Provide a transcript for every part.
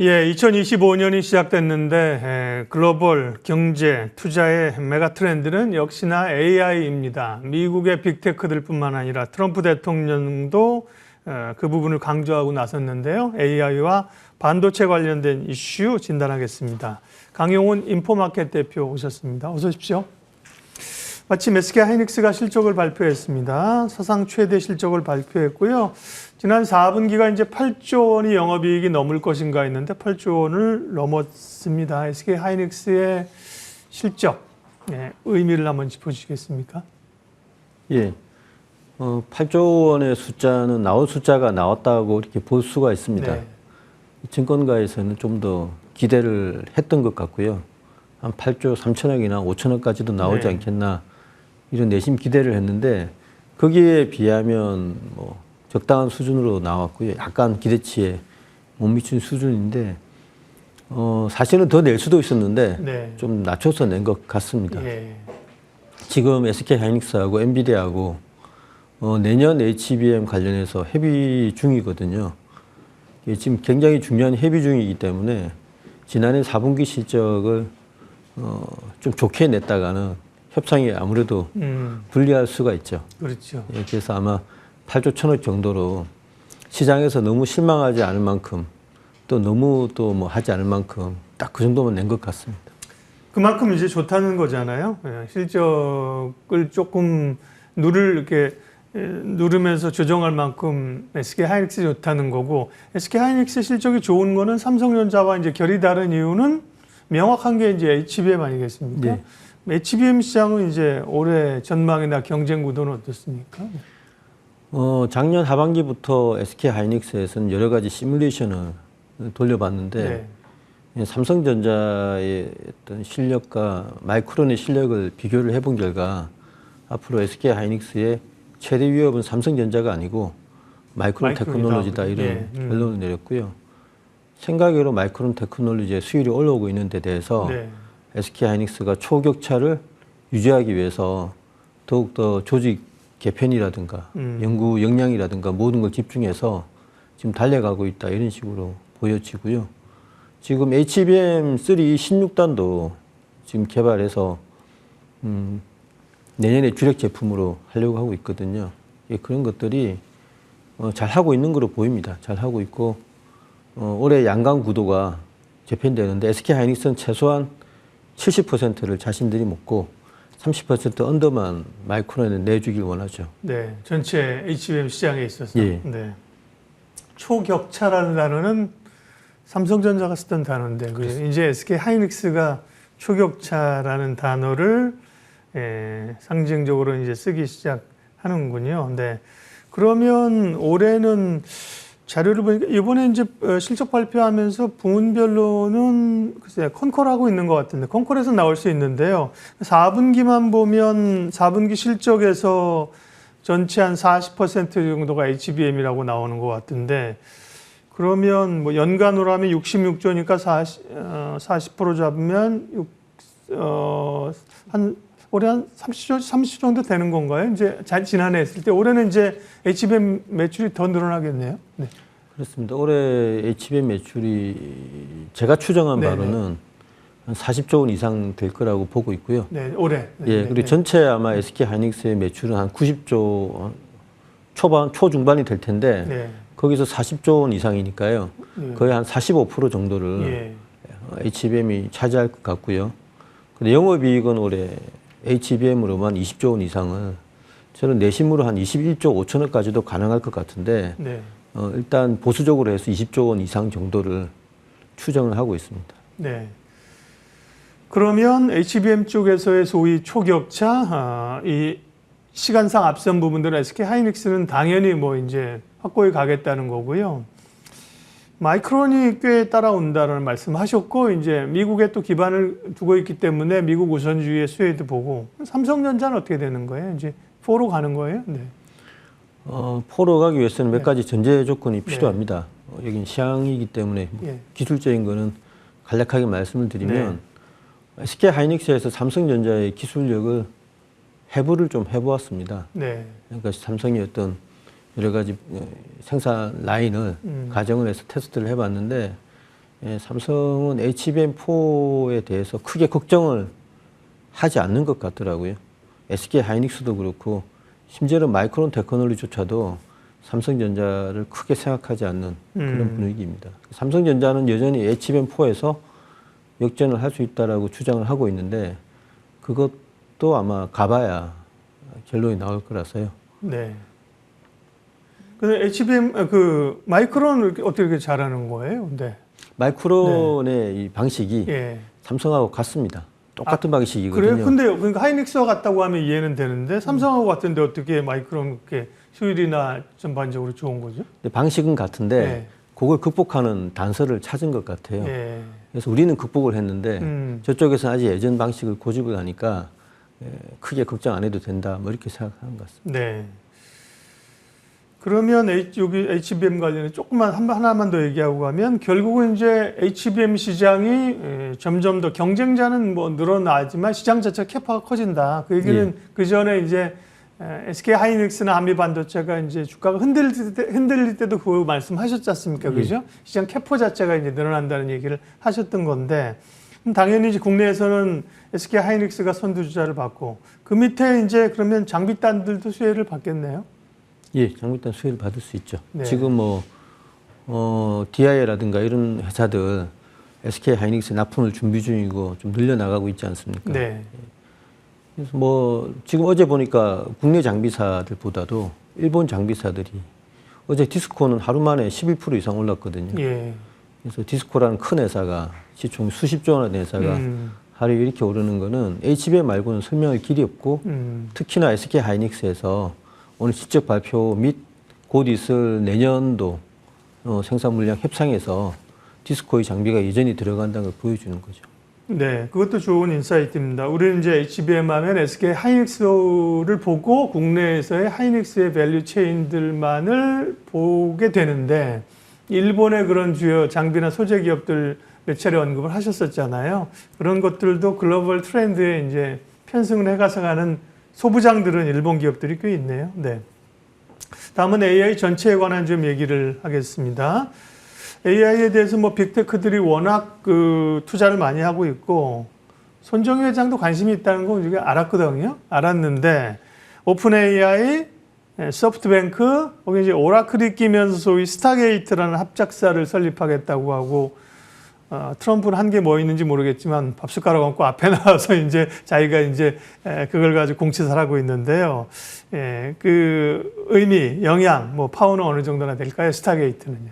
예, 2025년이 시작됐는데 글로벌 경제 투자의 메가 트렌드는 역시나 AI입니다. 미국의 빅테크들뿐만 아니라 트럼프 대통령도 그 부분을 강조하고 나섰는데요. AI와 반도체 관련된 이슈 진단하겠습니다. 강용훈 인포마켓 대표 오셨습니다. 어서 오십시오. 마침 SK하이닉스가 실적을 발표했습니다. 사상 최대 실적을 발표했고요. 지난 4분기가 이제 8조 원이 영업이익이 넘을 것인가 했는데 8조 원을 넘었습니다. SK하이닉스의 실적, 의미를 한번 짚어주시겠습니까? 예, 8조 원의 숫자는 나올 숫자가 나왔다고 이렇게 볼 수가 있습니다. 네. 증권가에서는 좀 더 기대를 했던 것 같고요. 한 8조 3천억이나 5천억까지도 나오지 않겠나 이런 내심 기대를 했는데 거기에 비하면 뭐 적당한 수준으로 나왔고요. 약간 기대치에 못 미친 수준인데 사실은 더 낼 수도 있었는데 좀 낮춰서 낸 것 같습니다. 지금 SK하이닉스하고 엔비디아하고 내년 HBM 관련해서 협의 중이거든요. 지금 굉장히 중요한 협의 중이기 때문에 지난해 4분기 실적을 좀 좋게 냈다가는 협상이 아무래도 불리할 수가 있죠. 그렇죠. 예, 그래서 아마 8조 1천억 정도로 시장에서 너무 실망하지 않을 만큼 또 너무 또 뭐 하지 않을 만큼 딱 그 정도만 낸 것 같습니다. 그만큼 이제 좋다는 거잖아요. 실적을 조금 이렇게 누르면서 조정할 만큼 SK하이닉스 좋다는 거고, SK하이닉스 실적이 좋은 거는 삼성전자와 이제 결이 다른 이유는 명확한 게 이제 HBM 아니겠습니까? 네. HBM 시장은 이제 올해 전망이나 경쟁 구도는 어떻습니까? 작년 하반기부터 SK하이닉스에서는 여러 가지 시뮬레이션을 돌려봤는데 삼성전자의 어떤 실력과 마이크론의 실력을 비교를 해본 결과 앞으로 SK하이닉스의 최대 위협은 삼성전자가 아니고 마이크론 테크놀로지다 이런 결론을 내렸고요. 생각외로 마이크론 테크놀로지의 수율이 올라오고 있는 데 대해서 SK하이닉스가 초격차를 유지하기 위해서 더욱더 조직 개편이라든가 연구 역량이라든가 모든 걸 집중해서 지금 달려가고 있다 이런 식으로 보여지고요. 지금 HBM3 16단도 지금 개발해서 내년에 주력 제품으로 하려고 하고 있거든요. 그런 것들이 잘 하고 있는 거로 보입니다. 잘 하고 있고 올해 양강 구도가 재편되는데 SK하이닉스는 최소한 70%를 자신들이 먹고 30% 언더만 마이크론에 내주길 원하죠. 네, 전체 HBM 시장에 있어서. 예. 네. 초격차라는 단어는 삼성전자가 쓰던 단어인데 이제 SK하이닉스가 초격차라는 단어를 상징적으로 이제 쓰기 시작하는군요. 네. 그러면 올해는 자료를 보니까 이번에 이제 실적 발표하면서 부문별로는 글쎄 컨콜하고 있는 것 같은데 컨콜에서 나올 수 있는데요. 4분기만 보면 4분기 실적에서 전체 한 40% 정도가 HBM이라고 나오는 것 같은데 그러면 뭐 연간으로 하면 66조니까 40% 잡으면 올해 한 30조 정도 되는 건가요? 이제 지난해 했을 때 올해는 이제 HBM 매출이 더 늘어나겠네요. 네. 그렇습니다. 올해 HBM 매출이 제가 추정한 바로는 한 40조 원 이상 될 거라고 보고 있고요. 네, 올해. 예, 그리고 전체 아마 SK하이닉스의 매출은 한 90조 초중반이 될 텐데 거기서 40조 원 이상이니까요. 거의 한 45% 정도를 HBM이 차지할 것 같고요. 근데 영업이익은 올해 HBM으로만 20조 원 이상을 저는 내심으로 한 21조 5천억까지도 가능할 것 같은데 일단 보수적으로 해서 20조 원 이상 정도를 추정을 하고 있습니다. 네. 그러면 HBM 쪽에서의 소위 초격차, 이 시간상 앞선 부분들은 SK하이닉스는 당연히 뭐 이제 확고히 가겠다는 거고요. 마이크론이 꽤 따라온다는 말씀하셨고 이제 미국에 또 기반을 두고 있기 때문에 미국 우선주의의 수혜도 보고 삼성전자는 어떻게 되는 거예요? 이제 4로 가는 거예요? 네. 4로 가기 위해서는 몇 가지 전제 조건이 필요합니다. 여긴 시향이기 때문에 기술적인 거는 간략하게 말씀을 드리면 SK하이닉스에서 삼성전자의 기술력을 해부를 좀 해보았습니다. 그러니까 삼성이 어떤 여러 가지 생산 라인을 가정을 해서 테스트를 해봤는데 예, 삼성은 HBM4에 대해서 크게 걱정을 하지 않는 것 같더라고요. SK 하이닉스도 그렇고 심지어는 마이크론 테크놀로지조차도 삼성전자를 크게 생각하지 않는 그런 분위기입니다. 삼성전자는 여전히 HBM4에서 역전을 할 수 있다라고 주장을 하고 있는데 그것도 아마 가봐야 결론이 나올 거라서요. 네. 근데 HBM 그 마이크론을 어떻게 이렇게 잘하는 거예요? 네. 마이크론의 이 방식이 예. 삼성하고 같습니다. 똑같은 방식이거든요. 그래요? 근데 그러니까 하이닉스와 같다고 하면 이해는 되는데 삼성하고 같은데 어떻게 마이크론 그렇게 효율이나 전반적으로 좋은 거죠? 근데 방식은 같은데 예. 그걸 극복하는 단서를 찾은 것 같아요. 예. 그래서 우리는 극복을 했는데 저쪽에서는 아직 예전 방식을 고집을 하니까 크게 걱정 안 해도 된다. 뭐 이렇게 생각하는 것 같습니다. 네. 그러면 여기 HBM 관련해 조금만 하나만 더 얘기하고 가면 결국은 이제 HBM 시장이 점점 더 경쟁자는 뭐 늘어나지만 시장 자체 캐파가 커진다. 그 얘기는 그 전에 이제 SK 하이닉스나 한미 반도체가 이제 주가가 흔들릴 때도 그 말씀하셨지 않습니까? 그죠? 시장 캐파 자체가 이제 늘어난다는 얘기를 하셨던 건데 당연히 이제 국내에서는 SK 하이닉스가 선두주자를 받고 그 밑에 이제 그러면 장비단들도 수혜를 받겠네요. 예, 장비단 수혜를 받을 수 있죠. 네. 지금 DIA라든가 이런 회사들 SK 하이닉스 납품을 준비 중이고 좀 늘려나가고 있지 않습니까? 네. 그래서 지금 어제 보니까 국내 장비사들보다도 일본 장비사들이 어제 디스코는 하루 만에 11% 이상 올랐거든요. 예. 그래서 디스코라는 큰 회사가 시총 수십조 원의 회사가 하루 이렇게 오르는 거는 HBM 말고는 설명할 길이 없고 특히나 SK 하이닉스에서 오늘 실적 발표 및 곧 있을 내년도 생산 물량 협상에서 디스코의 장비가 여전히 들어간다는 걸 보여주는 거죠. 네, 그것도 좋은 인사이트입니다. 우리는 이제 HBM 하면 SK 하이닉스를 보고 국내에서의 하이닉스의 밸류 체인들만을 보게 되는데 일본의 그런 주요 장비나 소재 기업들 몇 차례 언급을 하셨었잖아요. 그런 것들도 글로벌 트렌드에 이제 편승을 해가서 가는 소부장들은 일본 기업들이 꽤 있네요. 네. 다음은 AI 전체에 관한 좀 얘기를 하겠습니다. AI에 대해서 뭐 빅테크들이 워낙 그 투자를 많이 하고 있고 손정희 회장도 관심이 있다는 거 우리가 알았거든요. 알았는데 오픈 AI, 소프트뱅크, 거기 이제 오라클이 끼면서 소위 스타게이트라는 합작사를 설립하겠다고 하고 트럼프는 한 게 뭐 있는지 모르겠지만 밥숟가락 얹고 앞에 나와서 이제 자기가 이제 그걸 가지고 공치살하고 있는데요. 그 의미, 영향, 뭐 파워는 어느 정도나 될까요? 스타게이트는요.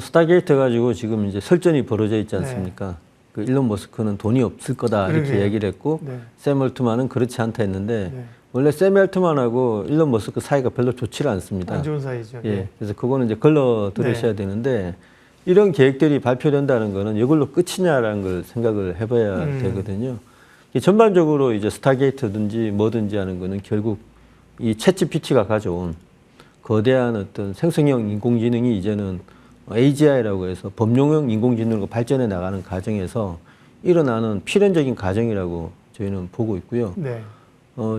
스타게이트 가지고 지금 이제 설전이 벌어져 있지 않습니까? 네. 그 일론 머스크는 돈이 없을 거다 이렇게 얘기를 했고 네. 샘 얼트만은 그렇지 않다 했는데 네. 원래 샘 얼트만하고 일론 머스크 사이가 별로 좋지를 않습니다. 안 좋은 사이죠. 예, 그래서 그거는 이제 걸러 들으셔야 되는데 이런 계획들이 발표된다는 거는 이걸로 끝이냐라는 걸 생각을 해봐야 되거든요. 전반적으로 이제 스타게이트든지 뭐든지 하는 거는 결국 이 챗GPT가 가져온 거대한 어떤 생성형 인공지능이 이제는 AGI라고 해서 범용형 인공지능으로 발전해 나가는 과정에서 일어나는 필연적인 과정이라고 저희는 보고 있고요. 네.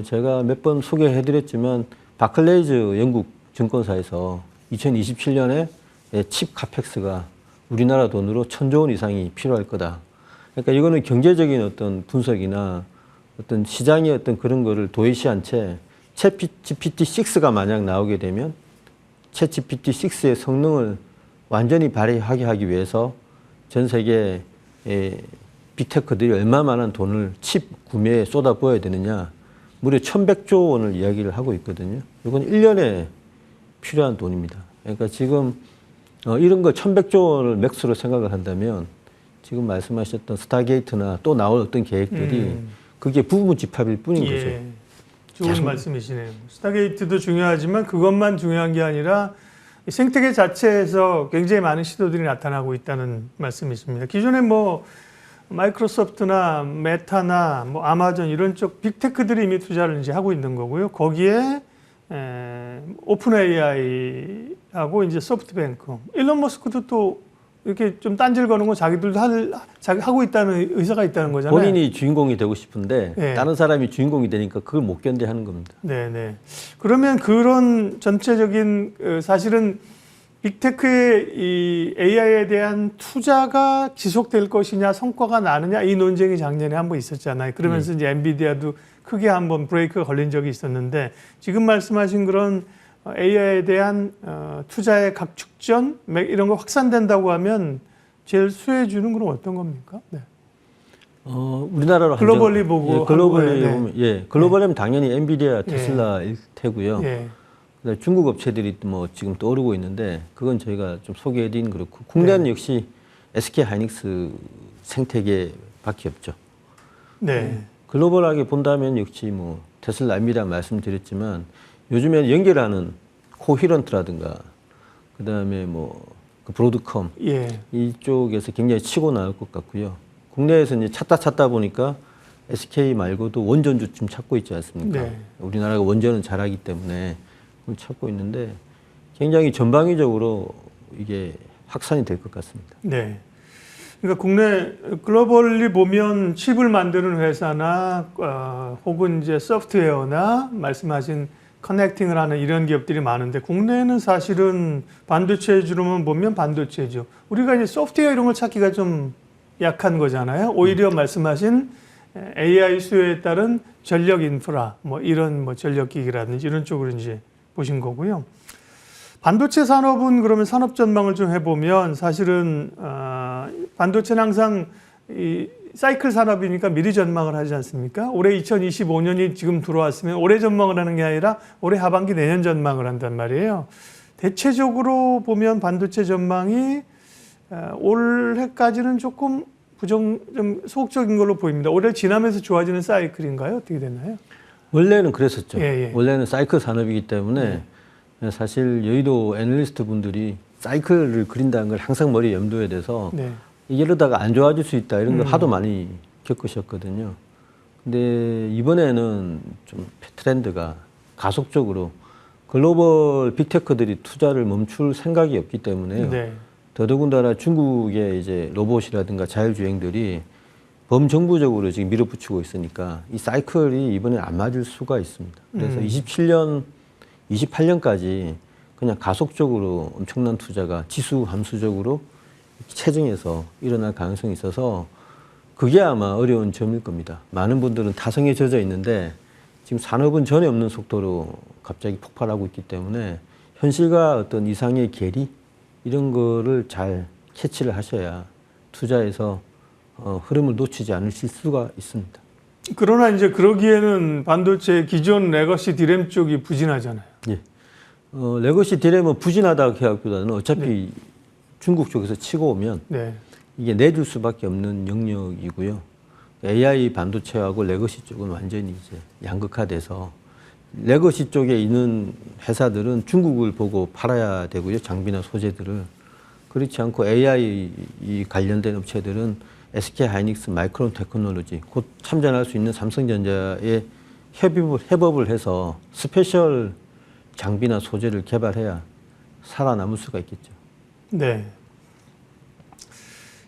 제가 몇 번 소개해드렸지만 바클레이즈 영국 증권사에서 2027년에 칩 카펙스가 우리나라 돈으로 1,000조 원 이상이 필요할 거다. 그러니까 이거는 경제적인 어떤 분석이나 어떤 시장의 어떤 그런 거를 도외시한 채 챗GPT-6가 만약 나오게 되면 챗GPT-6의 성능을 완전히 발휘하게 하기 위해서 전 세계 빅테크들이 얼마만한 돈을 칩 구매에 쏟아부어야 되느냐. 무려 1,100조 원을 이야기를 하고 있거든요. 이건 1년에 필요한 돈입니다. 그러니까 지금 이런 거 1,100조 원을 맥스로 생각을 한다면 지금 말씀하셨던 스타게이트나 또 나올 어떤 계획들이 그게 부분 집합일 뿐인 거죠. 좋은 말씀이시네요. 스타게이트도 중요하지만 그것만 중요한 게 아니라 생태계 자체에서 굉장히 많은 시도들이 나타나고 있다는 말씀이십니다. 기존에 뭐 마이크로소프트나 메타나 뭐 아마존 이런 쪽 빅테크들이 이미 투자를 이제 하고 있는 거고요. 거기에 오픈 AI하고 이제 소프트뱅크, 일론 머스크도 또 이렇게 좀 딴질 거는 거 자기들도 하고 있다는 의사가 있다는 거잖아요. 본인이 주인공이 되고 싶은데 다른 사람이 주인공이 되니까 그걸 못 견뎌하는 겁니다. 네네. 그러면 그런 전체적인 사실은 빅테크의 이 AI에 대한 투자가 지속될 것이냐, 성과가 나느냐 이 논쟁이 작년에 한번 있었잖아요. 그러면서 이제 엔비디아도 크게 한번 브레이크가 걸린 적이 있었는데 지금 말씀하신 그런 AI에 대한 투자의 각축전 이런 거 확산된다고 하면 제일 수혜주는 그럼 어떤 겁니까? 네. 우리나라로 글로벌리 보고 예, 글로벌리 한국에, 보면 예, 글로벌하면 당연히 엔비디아, 테슬라일 테고요. 예. 그다음에 중국 업체들이 뭐 지금 떠오르고 있는데 그건 저희가 좀 소개해드린 그렇고 국내는 역시 SK 하이닉스 생태계밖에 없죠. 네. 글로벌하게 본다면 역시 뭐 테슬라, 엔비디아 말씀드렸지만 요즘에는 연결하는 코히런트라든가 그다음에 뭐 그 브로드컴 예. 이쪽에서 굉장히 치고 나올 것 같고요. 국내에서 이제 찾다 보니까 SK 말고도 원전주 좀 찾고 있지 않습니까? 네. 우리나라가 원전은 잘하기 때문에 그걸 찾고 있는데 굉장히 전방위적으로 이게 확산이 될 것 같습니다. 네. 그러니까 국내 글로벌리 보면 칩을 만드는 회사나 혹은 이제 소프트웨어나 말씀하신 커넥팅을 하는 이런 기업들이 많은데 국내에는 사실은 반도체주로만 보면 반도체죠. 우리가 이제 소프트웨어 이런 걸 찾기가 좀 약한 거잖아요. 오히려 말씀하신 AI 수요에 따른 전력 인프라, 뭐 이런 뭐 전력기기라든지 이런 쪽으로 이제 보신 거고요. 반도체 산업은 그러면 산업 전망을 좀 해보면 사실은 반도체는 항상 이 사이클 산업이니까 미리 전망을 하지 않습니까? 올해 2025년이 지금 들어왔으면 올해 전망을 하는 게 아니라 올해 하반기 내년 전망을 한단 말이에요. 대체적으로 보면 반도체 전망이 올해까지는 조금 좀 소극적인 걸로 보입니다. 올해 지나면서 좋아지는 사이클인가요? 어떻게 되나요? 원래는 그랬었죠. 예, 예. 원래는 사이클 산업이기 때문에 사실 여의도 애널리스트 분들이 사이클을 그린다는 걸 항상 머리에 염두에 대서 네. 이러다가 안 좋아질 수 있다 이런 걸 하도 많이 겪으셨거든요. 근데 이번에는 좀 트렌드가 가속적으로 글로벌 빅테크들이 투자를 멈출 생각이 없기 때문에요. 네. 더더군다나 중국의 이제 로봇이라든가 자율주행들이 범정부적으로 지금 밀어붙이고 있으니까 이 사이클이 이번에 안 맞을 수가 있습니다. 그래서 27년, 28년까지 그냥 가속적으로 엄청난 투자가 지수 함수적으로 체증해서 일어날 가능성이 있어서 그게 아마 어려운 점일 겁니다. 많은 분들은 타성에 젖어 있는데 지금 산업은 전에 없는 속도로 갑자기 폭발하고 있기 때문에 현실과 어떤 이상의 괴리 이런 거를 잘 캐치를 하셔야 투자에서 흐름을 놓치지 않으실 수가 있습니다. 그러나 이제 그러기에는 반도체 기존 레거시 디램 쪽이 부진하잖아요. 예. 레거시 디램은 부진하다고 생각보다는 어차피 중국 쪽에서 치고 오면 네. 이게 내줄 수밖에 없는 영역이고요. AI 반도체하고 레거시 쪽은 완전히 이제 양극화돼서 레거시 쪽에 있는 회사들은 중국을 보고 팔아야 되고요. 장비나 소재들을. 그렇지 않고 AI 관련된 업체들은 SK 하이닉스, 마이크론 테크놀로지, 곧 참전할 수 있는 삼성전자에 협업을 해서 스페셜 장비나 소재를 개발해야 살아남을 수가 있겠죠. 네.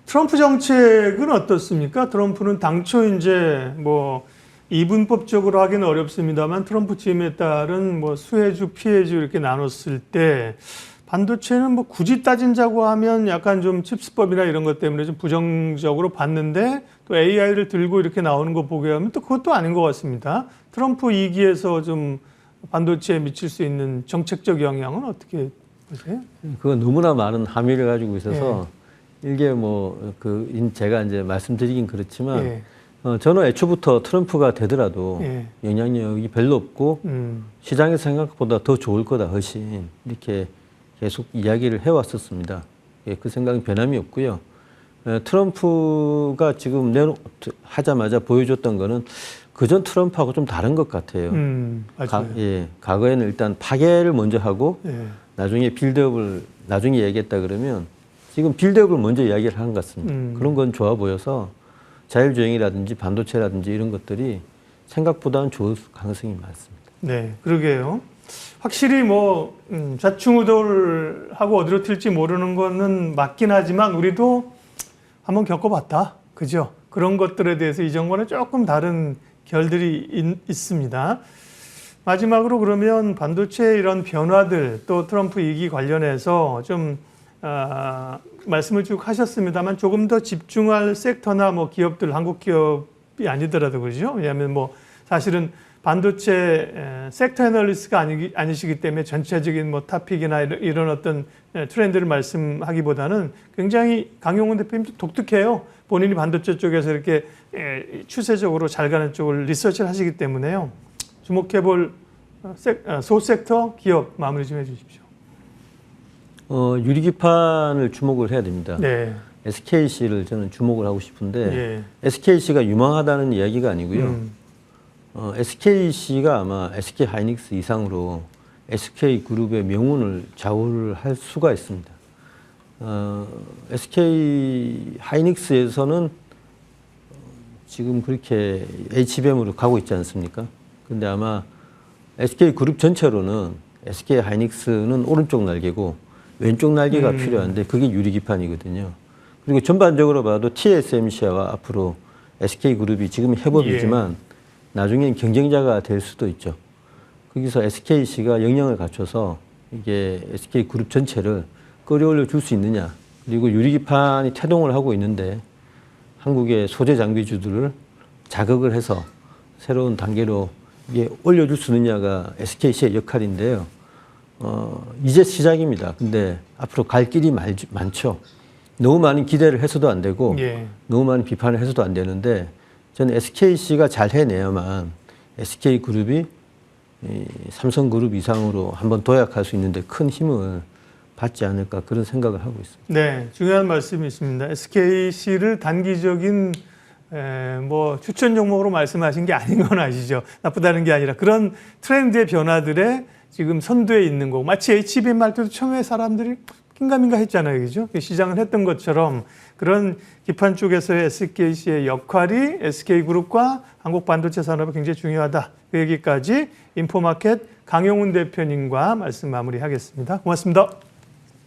트럼프 정책은 어떻습니까? 트럼프는 당초 이제 뭐 이분법적으로 하기는 어렵습니다만 트럼프 취임에 따른 뭐 수혜주, 피해주 이렇게 나눴을 때 반도체는 뭐 굳이 따진다고 하면 약간 좀 칩스법이나 이런 것 때문에 좀 부정적으로 봤는데 또 AI를 들고 이렇게 나오는 거 보게 하면 또 그것도 아닌 것 같습니다. 트럼프 2기에서 좀 반도체에 미칠 수 있는 정책적 영향은 어떻게 보세요? 그건 너무나 많은 함의를 가지고 있어서 이게 뭐 제가 이제 말씀드리긴 그렇지만 저는 애초부터 트럼프가 되더라도 영향력이 별로 없고 시장의 생각보다 더 좋을 거다 훨씬 이렇게 계속 이야기를 해왔었습니다. 그 생각은 변함이 없고요. 트럼프가 지금 하자마자 보여줬던 거는 그전 트럼프하고 좀 다른 것 같아요. 과거에는 일단 파괴를 먼저 하고 나중에 빌드업을 나중에 얘기했다 그러면 지금 빌드업을 먼저 이야기를 하는 것 같습니다. 그런 건 좋아 보여서 자율주행이라든지 반도체라든지 이런 것들이 생각보다는 좋을 가능성이 많습니다. 네, 그러게요. 확실히 뭐 좌충우돌하고 어디로 튈지 모르는 거는 맞긴 하지만 우리도 한번 겪어봤다. 그죠? 그런 것들에 대해서 이전과는 조금 다른 결들이 있습니다. 마지막으로 그러면 반도체 이런 변화들 또 트럼프 이기 관련해서 좀 말씀을 쭉 하셨습니다만 조금 더 집중할 섹터나 뭐 기업들, 한국 기업이 아니더라도 그러죠. 왜냐하면 뭐 사실은 반도체 섹터 애널리스트가 아니시기 때문에 전체적인 뭐 타픽이나 이런 어떤 트렌드를 말씀하기보다는 굉장히 강용훈 대표님도 독특해요. 본인이 반도체 쪽에서 이렇게 추세적으로 잘 가는 쪽을 리서치를 하시기 때문에요. 주목해볼 소섹터 기업 마무리 좀 해주십시오. 유리기판을 주목을 해야 됩니다. 네. SKC를 저는 주목을 하고 싶은데 예. SKC가 유망하다는 이야기가 아니고요. SKC가 아마 SK 하이닉스 이상으로 SK그룹의 명운을 좌우를 할 수가 있습니다. SK 하이닉스에서는 지금 그렇게 HBM으로 가고 있지 않습니까? 근데 아마 SK그룹 전체로는 SK 하이닉스는 오른쪽 날개고 왼쪽 날개가 필요한데 그게 유리기판이거든요. 그리고 전반적으로 봐도 TSMC와 앞으로 SK그룹이 지금 협업이지만 나중엔 경쟁자가 될 수도 있죠. 거기서 SKC가 역량을 갖춰서 이게 SK그룹 전체를 끌어올려 줄 수 있느냐. 그리고 유리기판이 태동을 하고 있는데 한국의 소재 장비주들을 자극을 해서 새로운 단계로 이게 올려줄 수 있느냐가 SKC의 역할인데요. 이제 시작입니다. 근데 앞으로 갈 길이 많죠. 너무 많은 기대를 해서도 안 되고 너무 많은 비판을 해서도 안 되는데 저는 SKC가 잘 해내야만 SK그룹이 삼성그룹 이상으로 한번 도약할 수 있는데 큰 힘을 받지 않을까 그런 생각을 하고 있습니다. 네, 중요한 말씀이 있습니다. SKC를 단기적인 뭐 추천 종목으로 말씀하신 게 아닌 건 아시죠? 나쁘다는 게 아니라 그런 트렌드의 변화들에 지금 선두에 있는 거고 마치 HBM 할 때도 처음에 사람들이 긴가민가 했잖아요. 그죠? 시장을 했던 것처럼 그런 기판 쪽에서의 SKC의 역할이 SK그룹과 한국 반도체 산업에 굉장히 중요하다. 그 얘기까지 인포마켓 강용훈 대표님과 말씀 마무리하겠습니다. 고맙습니다.